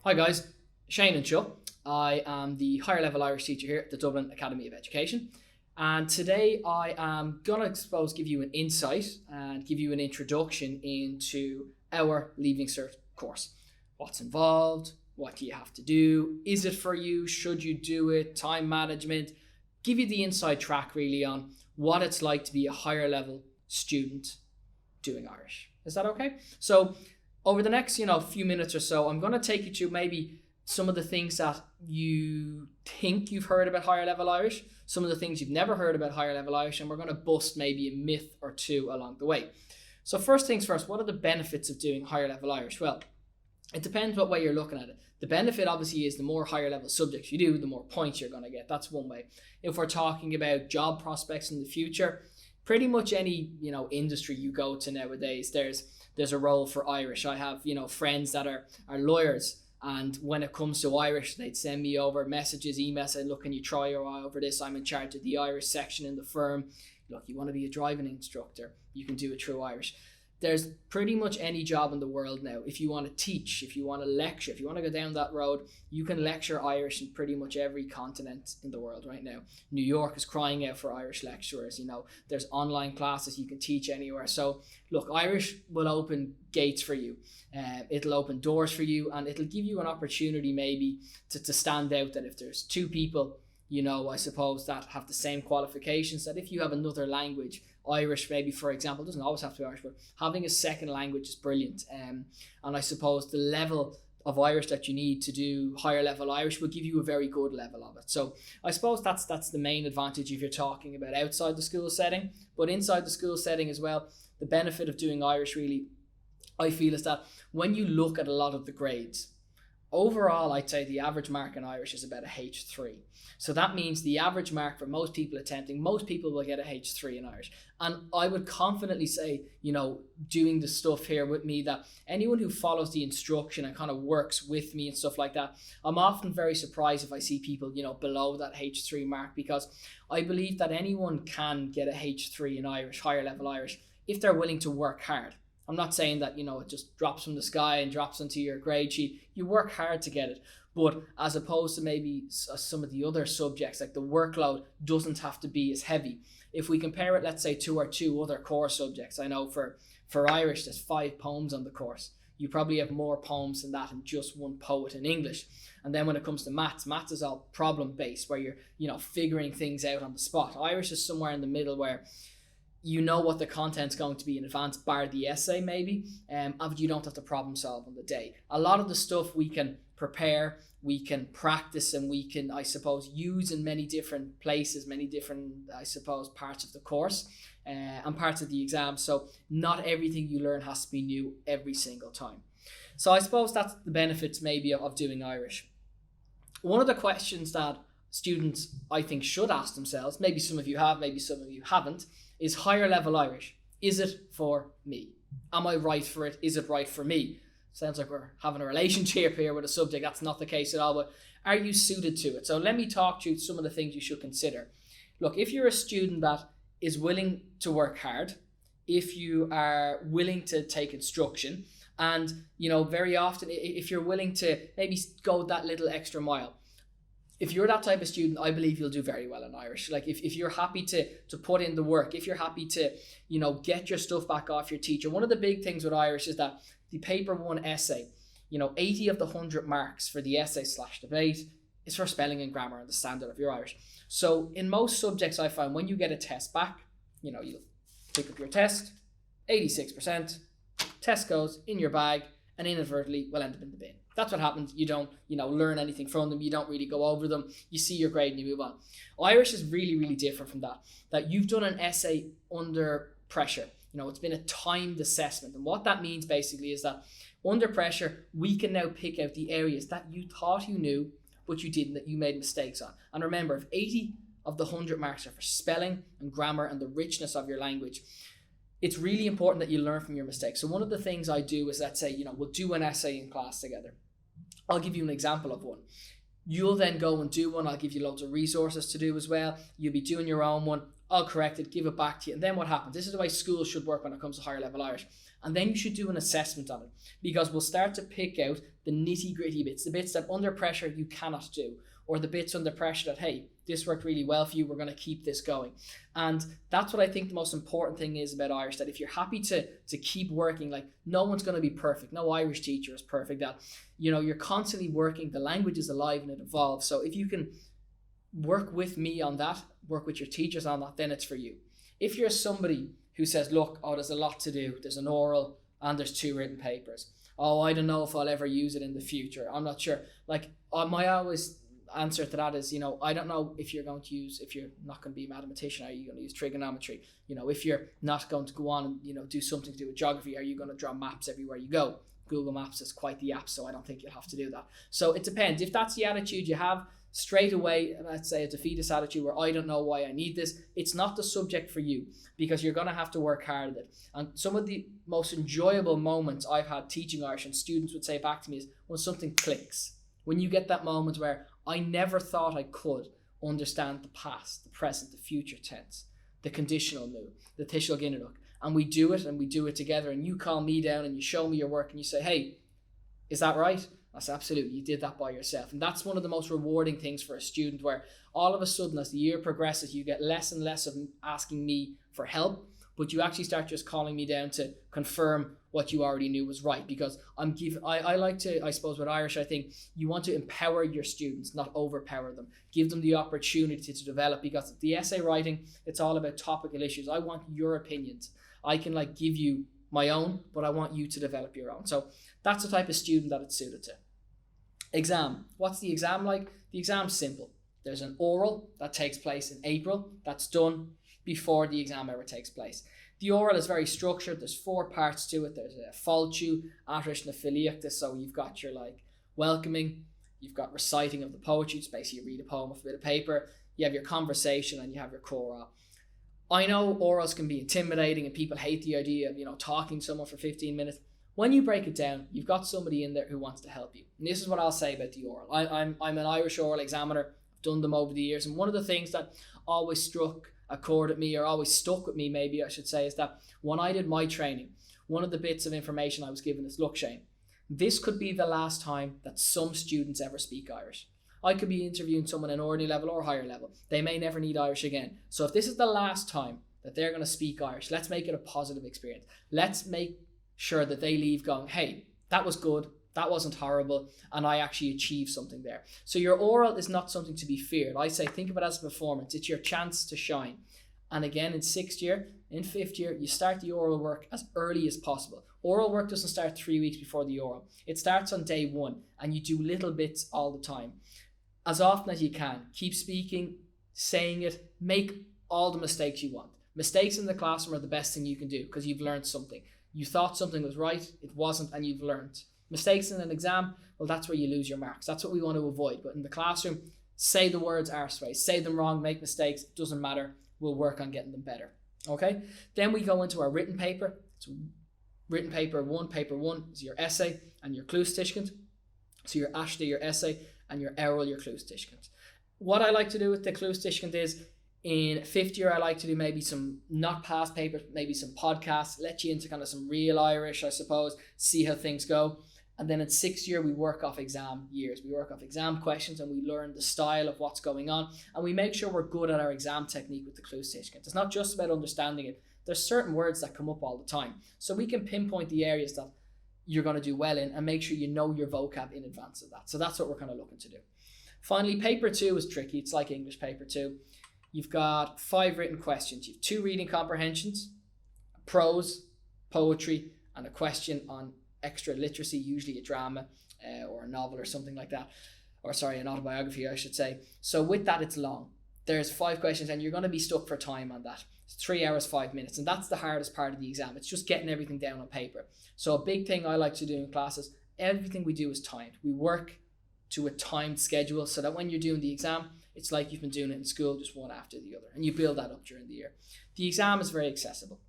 Hi guys, Shane and Chuck. I am the higher level Irish teacher here at the Dublin Academy of Education, and today I am going to give you an insight and give you an introduction into our Leaving Cert course. What's involved, what do you have to do, is it for you, should you do it, time management, give you the inside track really on what it's like to be a higher level student doing Irish. Is that okay? So over the next, few minutes or so, I'm going to take you to maybe some of the things that you think you've heard about higher level Irish, some of the things you've never heard about higher level Irish, and we're going to bust maybe a myth or two along the way. So first things first, what are the benefits of doing higher level Irish? Well, it depends what way you're looking at it. The benefit obviously is the more higher level subjects you do, the more points you're going to get. That's one way. If we're talking about job prospects in the future, pretty much any, industry you go to nowadays, there's a role for Irish. I have, friends that are lawyers, and when it comes to Irish, they'd send me over messages, emails saying, look, can you try your eye over this? I'm in charge of the Irish section in the firm. Look, you want to be a driving instructor, you can do it through Irish. There's pretty much any job in the world now. If you want to teach, if you want to lecture, if you want to go down that road, you can lecture Irish in pretty much every continent in the world right now. New York is crying out for Irish lecturers. There's online classes, you can teach anywhere. So look, Irish will open gates for you. It'll open doors for you, and it'll give you an opportunity maybe to stand out, that if there's two people, I suppose, that have the same qualifications, that if you have another language, Irish maybe, for example, doesn't always have to be Irish, but having a second language is brilliant. And I suppose the level of Irish that you need to do higher level Irish will give you a very good level of it. So I suppose that's the main advantage if you're talking about outside the school setting. But inside the school setting as well, the benefit of doing Irish really, I feel, is that when you look at a lot of the grades, overall, I'd say the average mark in Irish is about a H3. So that means the average mark for most people attempting, most people will get a H3 in Irish. And I would confidently say, doing the stuff here with me, that anyone who follows the instruction and kind of works with me and stuff like that, I'm often very surprised if I see people, below that H3 mark, because I believe that anyone can get a H3 in Irish, higher level Irish, if they're willing to work hard. I'm not saying that, it just drops from the sky and drops into your grade sheet. You work hard to get it. But as opposed to maybe some of the other subjects, like the workload doesn't have to be as heavy. If we compare it, let's say, to our two other core subjects, I know for Irish, there's 5 poems on the course. You probably have more poems than that and just one poet in English. And then when it comes to maths is all problem-based, where you're, figuring things out on the spot. Irish is somewhere in the middle where you know what the content's going to be in advance, bar the essay maybe, and you don't have to problem solve on the day. A lot of the stuff we can prepare, we can practice, and we can, I suppose, use in many different places, many different, I suppose, parts of the course and parts of the exam. So not everything you learn has to be new every single time. So I suppose that's the benefits maybe of doing Irish. One of the questions that students, I think, should ask themselves, maybe some of you have, maybe some of you haven't, is higher level Irish. Is it for me? Am I right for it? Is it right for me? Sounds like we're having a relationship here with a subject. That's not the case at all, but are you suited to it? So let me talk to you some of the things you should consider. Look, if you're a student that is willing to work hard, if you are willing to take instruction, and very often if you're willing to maybe go that little extra mile, if you're that type of student, I believe you'll do very well in Irish. Like if you're happy to put in the work, if you're happy to, get your stuff back off your teacher. One of the big things with Irish is that the paper 1 essay, 80 of the 100 marks for the essay/debate is for spelling and grammar and the standard of your Irish. So in most subjects, I find when you get a test back, you'll pick up your test, 86%, test goes in your bag and inadvertently will end up in the bin. That's what happens. You don't, learn anything from them. You don't really go over them. You see your grade and you move on. Irish is really, really different from that. That you've done an essay under pressure. It's been a timed assessment. And what that means basically is that under pressure, we can now pick out the areas that you thought you knew, but you didn't, that you made mistakes on. And remember, if 80 of the 100 marks are for spelling and grammar and the richness of your language, it's really important that you learn from your mistakes. So one of the things I do is, let's say, we'll do an essay in class together. I'll give you an example of one. You'll then go and do one. I'll give you loads of resources to do as well. You'll be doing your own one. I'll correct it, give it back to you. And then what happens? This is the way schools should work when it comes to higher level Irish. And then you should do an assessment on it, because we'll start to pick out the nitty gritty bits, the bits that under pressure you cannot do, or the bits under pressure that, hey, this worked really well for you, we're going to keep this going. And that's what I think the most important thing is about Irish, that if you're happy to keep working, like, no one's going to be perfect. No Irish teacher is perfect. That, you know, you're constantly working. The language is alive and it evolves. So if you can work with me on that, work with your teachers on that, then it's for you. If you're somebody who says, look, oh, there's a lot to do. There's an oral and there's 2 written papers. Oh, I don't know if I'll ever use it in the future. I'm not sure. Like, my always answer to that is, you know, I don't know if you're not going to be a mathematician, are you going to use trigonometry? You know, if you're not going to go on and, you know, do something to do with geography, are you going to draw maps everywhere you go? Google Maps is quite the app, so I don't think you'll have to do that. So it depends. If that's the attitude you have, straight away, let's say a defeatist attitude where I don't know why I need this, it's not the subject for you, because you're going to have to work hard at it. And some of the most enjoyable moments I've had teaching Irish, and students would say back to me, is when something clicks. When you get that moment where I never thought I could understand the past, the present, the future tense, the conditional mood, the Tishel Ginneruk, and we do it together, and you call me down and you show me your work and you say, hey, is that right? I say, absolutely, you did that by yourself. And that's one of the most rewarding things for a student, where all of a sudden as the year progresses, you get less and less of asking me for help, but you actually start just calling me down to confirm what you already knew was right. Because I like to, I suppose with Irish, I think you want to empower your students, not overpower them. Give them the opportunity to develop, because the essay writing, it's all about topical issues. I want your opinions. I can like give you my own, but I want you to develop your own. So that's the type of student that it's suited to. Exam. What's the exam like? The exam's simple. There's an oral that takes place in April. That's done before the exam ever takes place. The oral is very structured. There's 4 parts to it. There's a fáilte, Irish na Filiachta. So you've got your like welcoming, you've got reciting of the poetry. It's basically you read a poem off a bit of paper. You have your conversation and you have your chora. I know orals can be intimidating and people hate the idea of, you know, talking to someone for 15 minutes. When you break it down, you've got somebody in there who wants to help you. And this is what I'll say about the oral. I'm an Irish oral examiner. I've done them over the years. And one of the things that always struck a chord at me, or always stuck with me, maybe I should say, is that when I did my training, one of the bits of information I was given is, look, Shane, this could be the last time that some students ever speak Irish. I could be interviewing someone in ordinary level or higher level. They may never need Irish again. So if this is the last time that they're going to speak Irish, let's make it a positive experience. Let's make sure that they leave going, hey, that was good, that wasn't horrible, and I actually achieved something there. So your oral is not something to be feared. I say think of it as a performance. It's your chance to shine. And again, in 6th year, in 5th year, you start the oral work as early as possible. Oral work doesn't start 3 weeks before the oral. It starts on day 1, and you do little bits all the time. As often as you can, keep speaking, saying it, make all the mistakes you want. Mistakes in the classroom are the best thing you can do, because you've learned something. You thought something was right, it wasn't, and you've learned. Mistakes in an exam, well, that's where you lose your marks. That's what we want to avoid. But in the classroom, say the words arseways, say them wrong, make mistakes, doesn't matter. We'll work on getting them better. Okay? Then we go into our written paper. So written paper 1 is your essay and your clustishkent. So your ashta, your essay, and your oral, your clustishkent. What I like to do with the clustishkent is, in 5th year, I like to do maybe some not past papers, maybe some podcasts, let you into kind of some real Irish, I suppose, see how things go. And then in 6th year, we work off exam years. We work off exam questions and we learn the style of what's going on. And we make sure we're good at our exam technique with the clustishkent. It's not just about understanding it. There's certain words that come up all the time. So we can pinpoint the areas that you're going to do well in and make sure you know your vocab in advance of that. So that's what we're kind of looking to do. Finally, paper 2 is tricky. It's like English paper 2. You've got 5 written questions. You have 2 reading comprehensions, prose, poetry, and a question on extra literacy, usually a drama or a novel or something like that. Or sorry, an autobiography, I should say. So with that, it's long. There's 5 questions and you're going to be stuck for time on that. It's 3 hours, 5 minutes. And that's the hardest part of the exam. It's just getting everything down on paper. So a big thing I like to do in classes, everything we do is timed. We work to a timed schedule so that when you're doing the exam, it's like you've been doing it in school, just one after the other. And you build that up during the year. The exam is very accessible.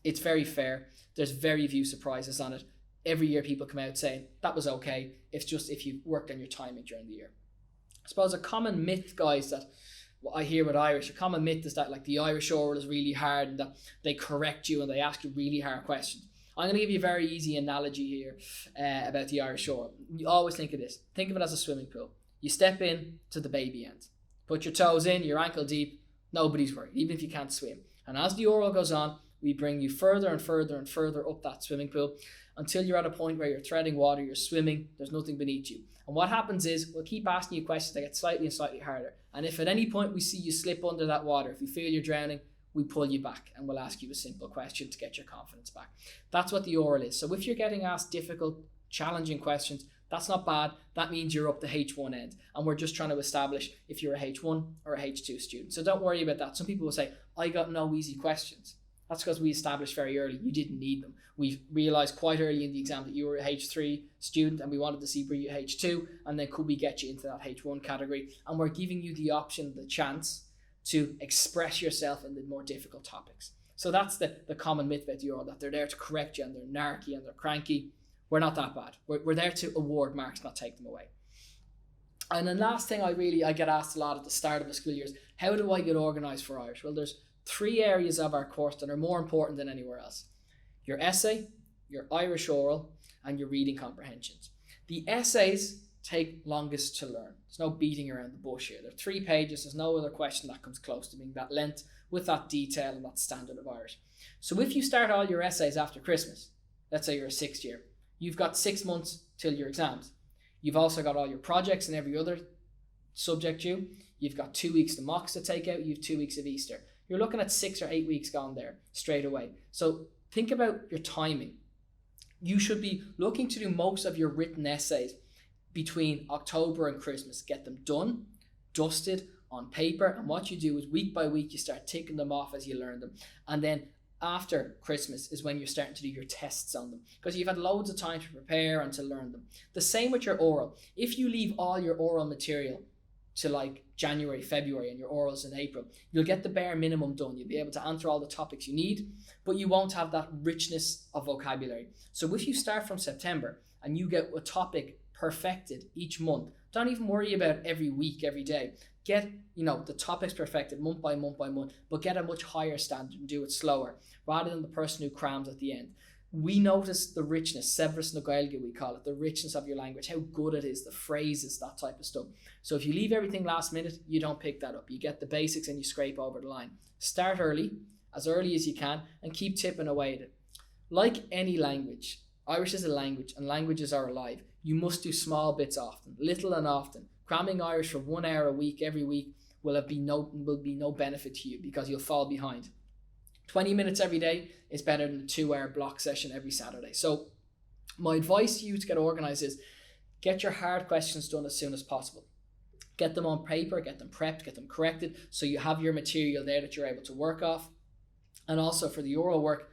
It's very fair. There's very few surprises on it. Every year people come out saying, that was okay. It's just if you worked on your timing during the year. I suppose a common myth, guys, that what I hear with Irish, a common myth is that like the Irish oral is really hard and that they correct you and they ask you really hard questions. I'm going to give you a very easy analogy here about the Irish oral. You always think of this. Think of it as a swimming pool. You step in to the baby end. Put your toes in, you're ankle deep. Nobody's worried, even if you can't swim. And as the oral goes on, we bring you further and further and further up that swimming pool until you're at a point where you're treading water, you're swimming, there's nothing beneath you. And what happens is we'll keep asking you questions that get slightly and slightly harder. And if at any point we see you slip under that water, if we feel you're drowning, we pull you back and we'll ask you a simple question to get your confidence back. That's what the oral is. So if you're getting asked difficult, challenging questions, that's not bad. That means you're up the H1 end. And we're just trying to establish if you're a H1 or a H2 student. So don't worry about that. Some people will say, I got no easy questions. That's because we established very early you didn't need them. We realised quite early in the exam that you were a H3 student and we wanted to see were you H2 and then could we get you into that H1 category. And we're giving you the option, the chance to express yourself in the more difficult topics. So that's the common myth about the oral, that they're there to correct you and they're narky and they're cranky. We're not that bad. We're there to award marks, not take them away. And the last thing I get asked a lot at the start of the school year is, how do I get organised for Irish? Well, there's 3 areas of our course that are more important than anywhere else. Your essay, your Irish oral, and your reading comprehensions. The essays take longest to learn. There's no beating around the bush here. They're 3 pages. There's no other question that comes close to being that length with that detail and that standard of Irish. So if you start all your essays after Christmas, let's say you're a 6th year, you've got 6 months till your exams. You've also got all your projects and every other subject due. You've got 2 weeks to mocks to take out. You've 2 weeks of Easter. You're looking at 6 or 8 weeks gone there straight away. So think about your timing. You should be looking to do most of your written essays between October and Christmas. Get them done, dusted, on paper. And what you do is week by week, you start ticking them off as you learn them. And then after Christmas is when you're starting to do your tests on them, because you've had loads of time to prepare and to learn them. The same with your oral. If you leave all your oral material to like January, February, and your orals in April, you'll get the bare minimum done. You'll be able to answer all the topics you need, but you won't have that richness of vocabulary. So if you start from September and you get a topic perfected each month, don't even worry about every week, every day. Get, the topics perfected month by month by month, but get a much higher standard and do it slower, rather than the person who crams at the end. We notice the richness, Severus na Gaeilge we call it, the richness of your language, how good it is, the phrases, that type of stuff. So if you leave everything last minute, you don't pick that up. You get the basics and you scrape over the line. Start early as you can, and keep tipping away at it. Like any language, Irish is a language and languages are alive. You must do small bits often, little and often. Cramming Irish for 1 hour a week, every week, will be no benefit to you because you'll fall behind. 20 minutes every day is better than a 2-hour block session every Saturday. So my advice to you to get organised is get your hard questions done as soon as possible. Get them on paper, get them prepped, get them corrected, so you have your material there that you're able to work off. And also for the oral work,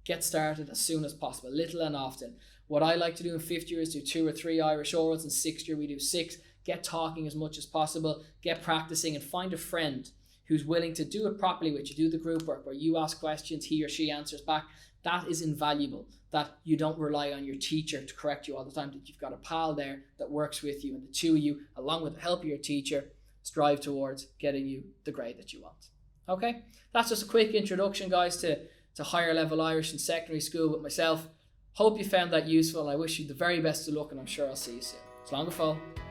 get started as soon as possible, little and often. What I like to do in 5th year is do 2 or 3 Irish orals. In 6th year we do 6. Get talking as much as possible, get practicing, and find a friend who's willing to do it properly with you. Do the group work where you ask questions, he or she answers back. That is invaluable, that you don't rely on your teacher to correct you all the time, that you've got a pal there that works with you, and the two of you, along with the help of your teacher, strive towards getting you the grade that you want. Okay, that's just a quick introduction, guys, to higher level Irish in secondary school with myself. Hope you found that useful, and I wish you the very best of luck, and I'm sure I'll see you soon. Slán go fóill.